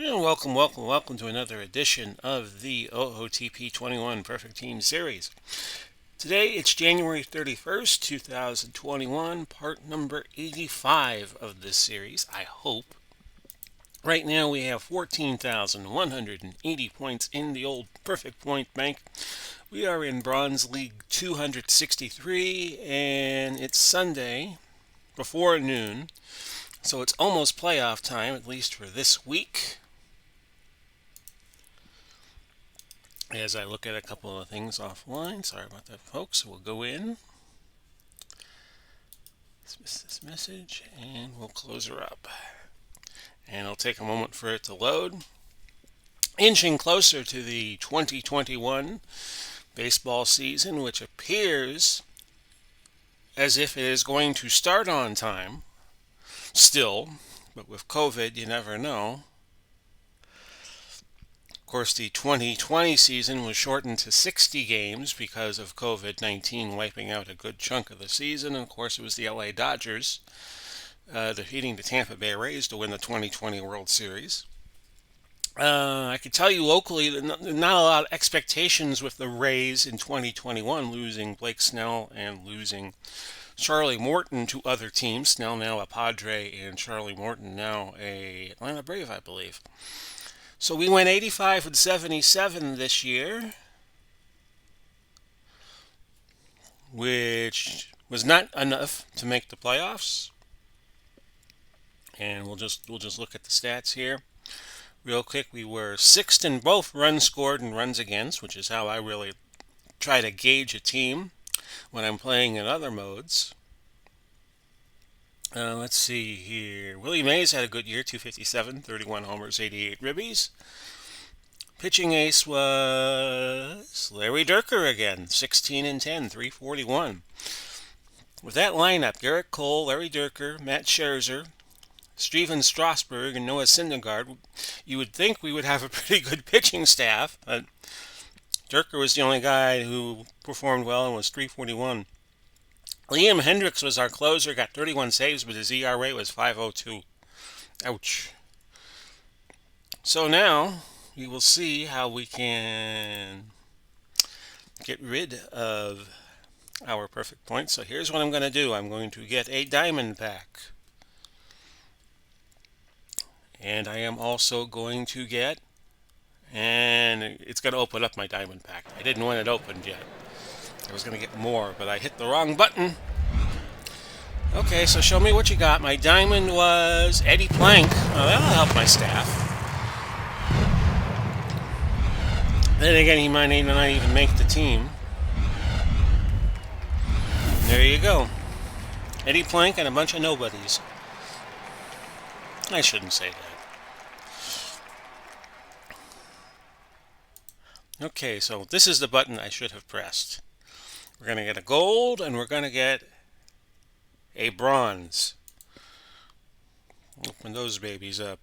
And welcome to another edition of the OOTP 21 Perfect Team Series. Today it's January 31st, 2021, part number 85 of this series, I hope. Right now we have 14,180 points in the old Perfect Point Bank. We are in Bronze League 263, and it's Sunday before noon, so it's almost playoff time, at least for this week. As I look at a couple of things offline, sorry about that, folks. We'll go in, dismiss this message, and we'll close her up. And it'll take a moment for it to load. Inching closer to the 2021 baseball season, which appears as if it is going to start on time still, but with COVID, you never know. Of course, the 2020 season was shortened to 60 games because of COVID-19 wiping out a good chunk of the season. And of course, it was the LA Dodgers defeating the Tampa Bay Rays to win the 2020 World Series. I can tell you locally that not a lot of expectations with the Rays in 2021, losing Blake Snell and losing Charlie Morton to other teams. Snell now a Padre and Charlie Morton now a Atlanta Brave, I believe. So we went 85 and 77 this year, which was not enough to make the playoffs. And we'll just look at the stats here real quick. We were sixth in both runs scored and runs against, which is how I really try to gauge a team when I'm playing in other modes. Let's see here. Willie Mays had a good year, 257, 31 homers, 88 ribbies. Pitching ace was Larry Dierker again, 16 and 10, 341. With that lineup, Gerrit Cole, Larry Dierker, Matt Scherzer, Steven Strasburg, and Noah Syndergaard, you would think we would have a pretty good pitching staff, but Dierker was the only guy who performed well and was 341. Liam Hendricks was our closer, got 31 saves, but his ERA was 5.02. Ouch. So now we will see how we can get rid of our perfect points. So here's what I'm going to do. I'm going to get a diamond pack. And I am also going to get, and it's going to open up my diamond pack. I didn't want it opened yet. I was going to get more, but I hit the wrong button. Okay, so show me what you got. My diamond was Eddie Plank. Oh, that'll help my staff. Then again, he might not even make the team. There you go. Eddie Plank and a bunch of nobodies. I shouldn't say that. Okay, so this is the button I should have pressed. We're going to get a gold, and we're going to get a bronze. Open those babies up.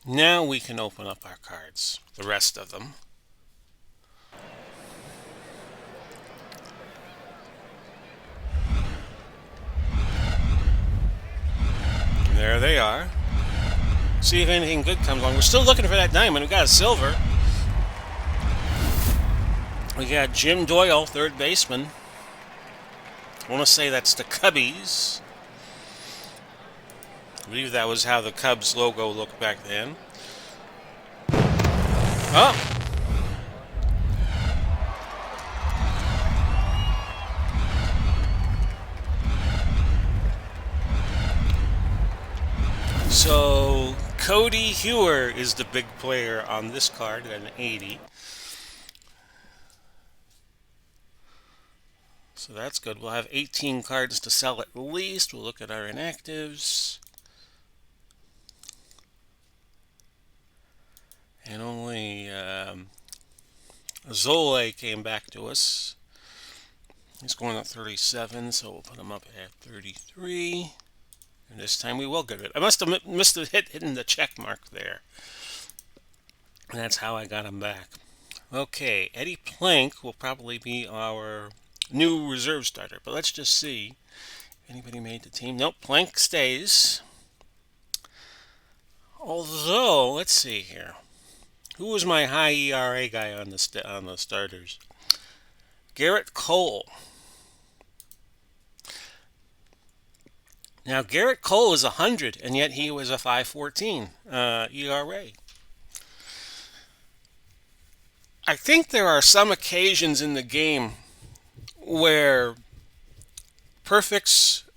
Now we can open up our cards, the rest of them. There they are. See if anything good comes along. We're still looking for that diamond. We got a silver. We got Jim Doyle, third baseman. I want to say that's the Cubbies. I believe that was how the Cubs logo looked back then. Oh! So Cody Hewer is the big player on this card at an 80. So that's good. We'll have 18 cards to sell at least. We'll look at our inactives. And only Zole came back to us. He's going at 37, so we'll put him up at 33. And this time we will get it. I must have missed the hitting the check mark there. And that's how I got him back. Okay, Eddie Plank will probably be our new reserve starter. But let's just see. Anybody made the team? Nope, Plank stays. Although, let's see here. Who was my high ERA guy on the starters? Gerrit Cole. Now, Gerrit Cole is 100, and yet he was a 5.14 ERA. I think there are some occasions in the game where perfect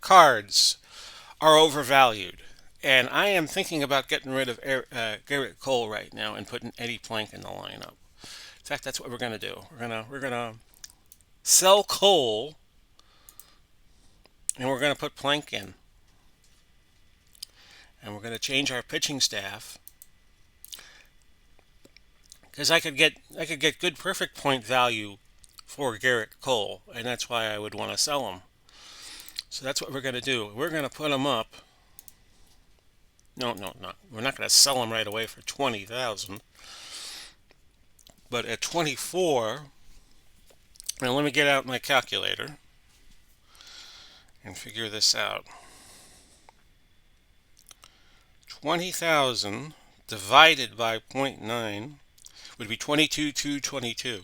cards are overvalued. And I am thinking about getting rid of Gerrit Cole right now and putting Eddie Plank in the lineup. In fact, that's what we're going to do. We're gonna sell Cole, and we're going to put Plank in. And we're going to change our pitching staff because I could get good perfect point value for Gerrit Cole, and that's why I would want to sell him. So that's what we're going to do. We're going to put him up. No. We're not going to sell him right away for 20,000. But at 24, now let me get out my calculator and figure this out. 20,000 divided by 0.9 would be 22,222.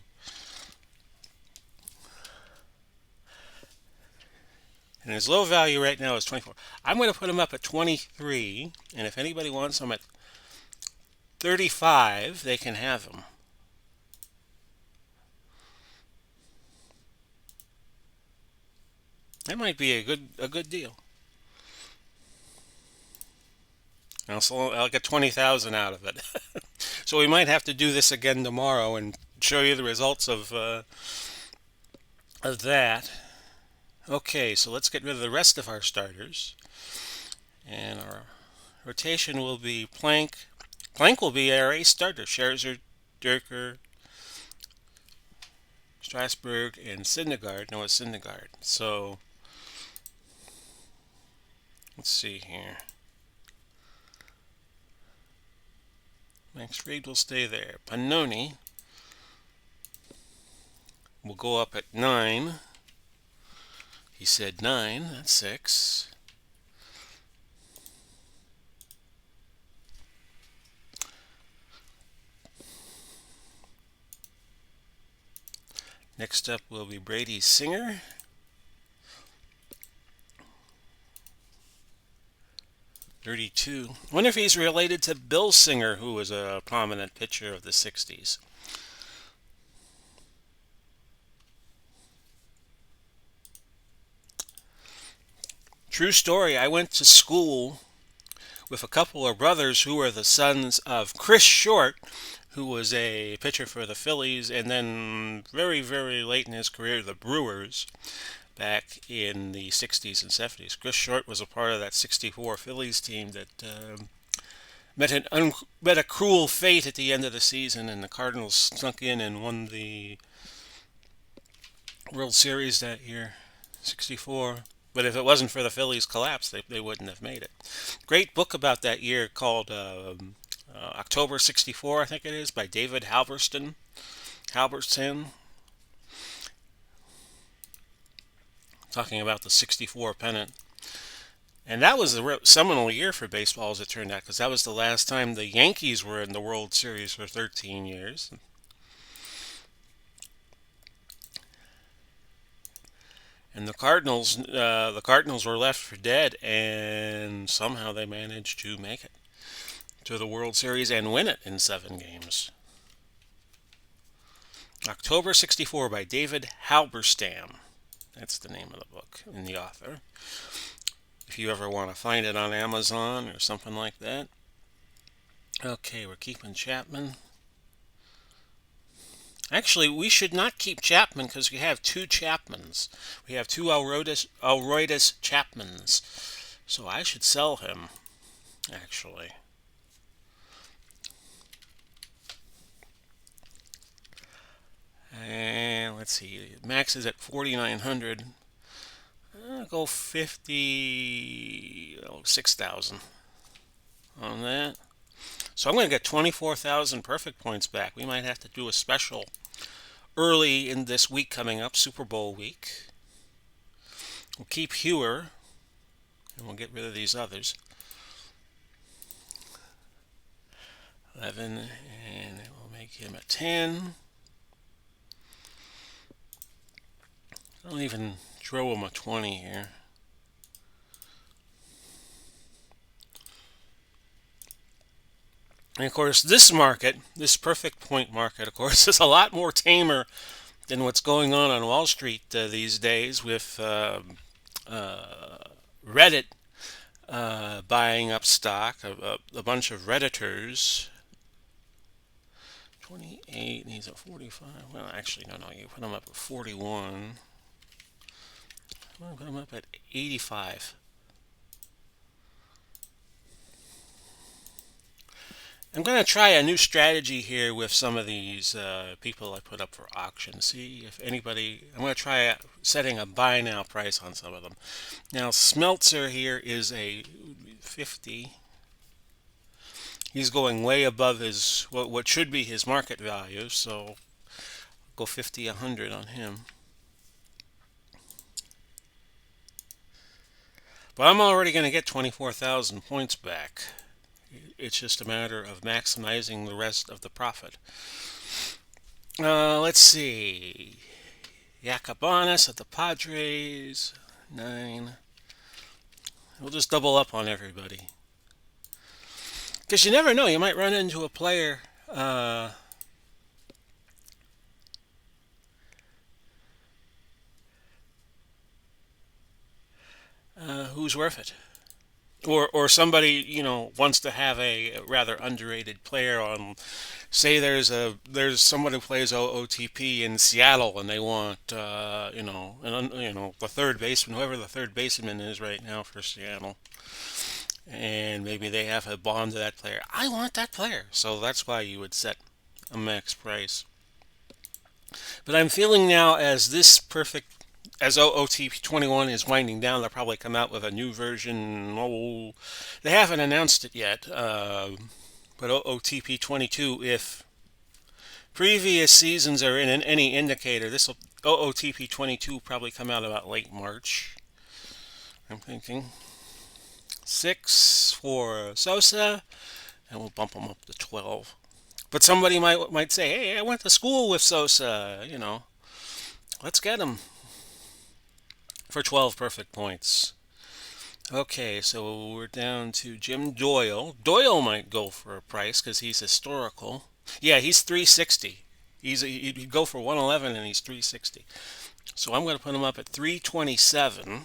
And his low value right now is 24. I'm going to put him up at 23, and if anybody wants him at 35, they can have him. That might be a good deal. I'll get 20,000 out of it. So we might have to do this again tomorrow and show you the results of that. Okay, so let's get rid of the rest of our starters. And our rotation will be Plank. Plank will be our ace starter. Scherzer, Durker, Strasburg, and Noah Syndergaard. So, let's see here. Max Fried will stay there. Pannoni will go up at 9. He said 9. That's 6. Next up will be Brady Singer. '32. Wonder if he's related to Bill Singer, who was a prominent pitcher of the '60s. True story. I went to school with a couple of brothers who were the sons of Chris Short, who was a pitcher for the Phillies, and then very, very late in his career, the Brewers, back in the 60s and 70s. Chris Short was a part of that '64 Phillies team that met a cruel fate at the end of the season, and the Cardinals snuck in and won the World Series that year, '64. But if it wasn't for the Phillies' collapse, they wouldn't have made it. Great book about that year called October '64, I think it is, by David Halberstam. Talking about the '64 pennant. And that was a seminal year for baseball, as it turned out, because that was the last time the Yankees were in the World Series for 13 years. And the Cardinals were left for dead, and somehow they managed to make it to the World Series and win it in 7 games. October '64 by David Halberstam. That's the name of the book and the author. If you ever want to find it on Amazon or something like that. Okay, we're keeping Chapman. Actually, we should not keep Chapman because we have 2 Chapmans. We have 2 Alroydis Chapmans. So I should sell him, actually. And let's see, max is at 4,900. I'll go 6,000 on that. So I'm going to get 24,000 perfect points back. We might have to do a special early in this week coming up, Super Bowl week. We'll keep Hewer, and we'll get rid of these others. 11, and we'll make him a 10. I'll even throw him a 20 here. And of course, this market, this perfect point market, of course, is a lot more tamer than what's going on Wall Street these days with Reddit buying up stock, a bunch of Redditors. 28, and he's at 45. Well, actually, no, you put him up at 41. I'm going to put him up at 85. I'm going to try a new strategy here with some of these people I put up for auction. See if anybody. I'm going to try setting a buy now price on some of them. Now, Smeltzer here is a 50. He's going way above his what should be his market value, so I'll go 50, 100 on him. But I'm already going to get 24,000 points back. It's just a matter of maximizing the rest of the profit. Let's see. Yacabanas at the Padres, 9. We'll just double up on everybody. Because you never know, you might run into a player who's worth it. Or somebody wants to have a rather underrated player on. Say there's someone who plays OOTP in Seattle and they want the third baseman, whoever the third baseman is right now for Seattle, and maybe they have a bond to that player. I want that player, so that's why you would set a max price. But I'm feeling now as OOTP 21 is winding down, they'll probably come out with a new version. Oh, they haven't announced it yet. But OOTP 22, if previous seasons are in any indicator, this will OOTP 22 probably come out about late March. I'm thinking 6 for Sosa, and we'll bump him up to 12. But somebody might say, "Hey, I went to school with Sosa. Let's get him for 12 perfect points." Okay, so we're down to Jim Doyle. Doyle might go for a price because he's historical. Yeah, he's 360. He'd go for 111 and he's 360. So I'm going to put him up at 327.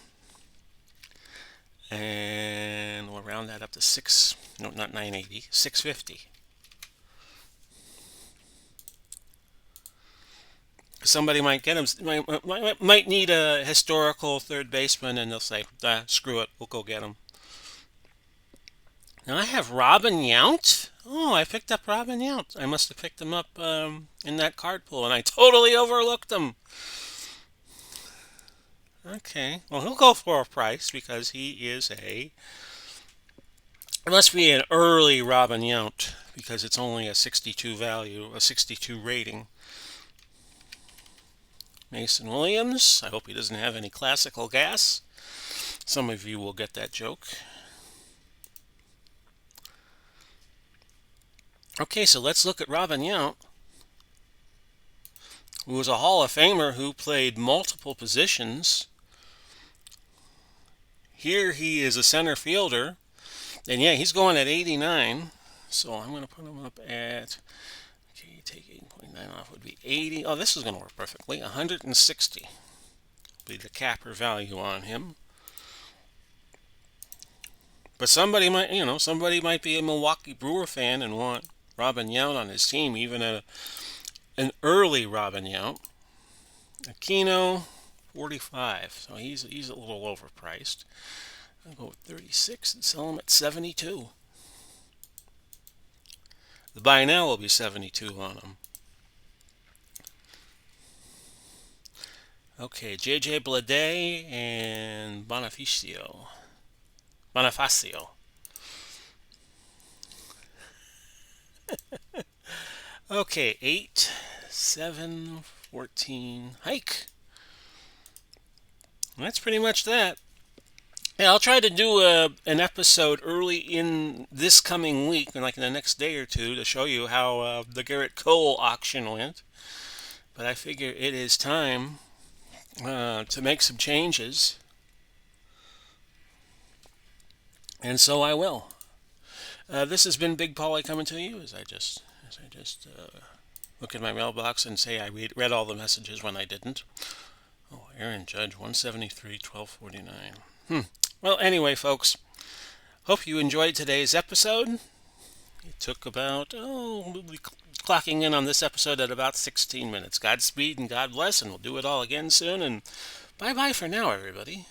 And we'll round that up to 6. No, not 980. 650. Somebody might get him. Might need a historical third baseman, and they'll say, "Screw it, we'll go get him." Now I have Robin Yount. Oh, I picked up Robin Yount. I must have picked him up in that card pool, and I totally overlooked him. Okay, well he'll go for a price because he is it must be an early Robin Yount because it's only a 62 value, a 62 rating. Mason Williams. I hope he doesn't have any classical gas. Some of you will get that joke. Okay, so let's look at Robin Yount, who was a Hall of Famer who played multiple positions. Here he is a center fielder, and yeah, he's going at 89. So I'm going to put him up at, okay, take 8.9 off would be 80. Oh, this is going to work perfectly. 160 be the capper value on him. But somebody might be a Milwaukee Brewer fan and want Robin Yount on his team, even an early Robin Yount. Aquino, 45, so he's a little overpriced. I'll go with 36 and sell him at 72. The buy now will be 72 on him. Okay, JJ Bleday and Bonifacio. Okay, 8, 7, 14, hike. That's pretty much that. Yeah, I'll try to do an episode early in this coming week, like in the next day or two, to show you how the Gerrit Cole auction went. But I figure it is time to make some changes, and so I will. This has been Big Polly coming to you as I just look at my mailbox and say I read all the messages when I didn't. Oh, Aaron Judge, 173, 1249. Well, anyway, folks, hope you enjoyed today's episode. It took about, we'll be clocking in on this episode at about 16 minutes. Godspeed and God bless, and we'll do it all again soon. And bye bye for now, everybody.